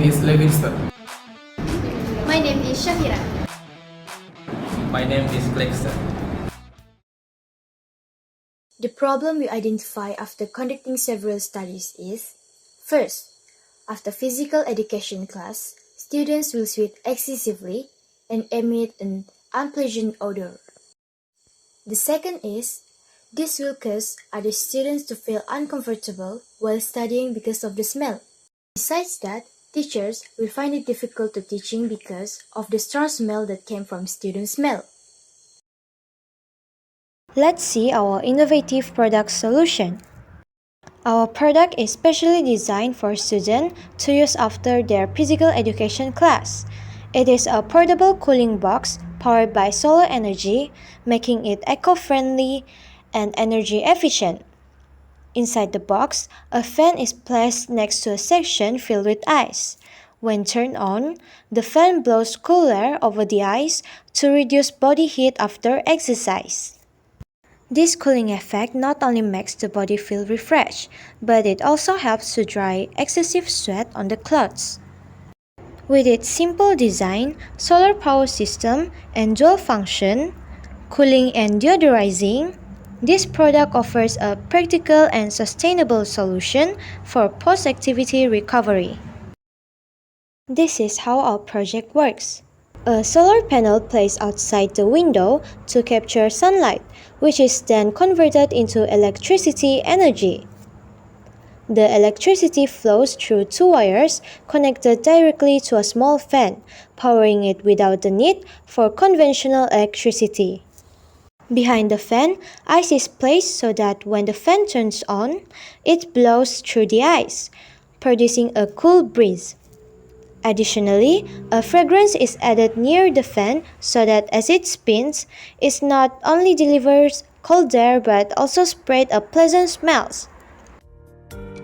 name is Levinson. My name is Shafira. My name is Claxton. The problem we identify after conducting several studies is, first, after physical education class, students will sweat excessively and emit an unpleasant odor. The second is, this will cause other students to feel uncomfortable while studying because of the smell. Besides that, teachers will find it difficult to teaching because of the strong smell that came from student smell. Let's see our innovative product solution. Our product is specially designed for students to use after their physical education class. It is a portable cooling box powered by solar energy, making it eco-friendly and energy efficient. Inside the box, a fan is placed next to a section filled with ice. When turned on, the fan blows cool air over the ice to reduce body heat after exercise. This cooling effect not only makes the body feel refreshed, but it also helps to dry excessive sweat on the clothes. With its simple design, solar power system, and dual function, cooling and deodorizing, this product offers a practical and sustainable solution for post-activity recovery. This is how our project works. A solar panel placed outside the window to capture sunlight, which is then converted into electricity energy. The electricity flows through two wires connected directly to a small fan, powering it without the need for conventional electricity. Behind the fan, ice is placed so that when the fan turns on, it blows through the ice, producing a cool breeze. Additionally, a fragrance is added near the fan so that as it spins, it not only delivers cold air but also spreads a pleasant smells.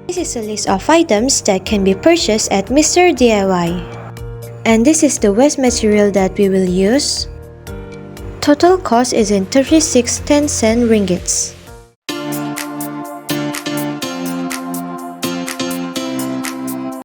This is a list of items that can be purchased at Mr. DIY. And this is the waste material that we will use. Total cost is in 36 10-cent ringgits.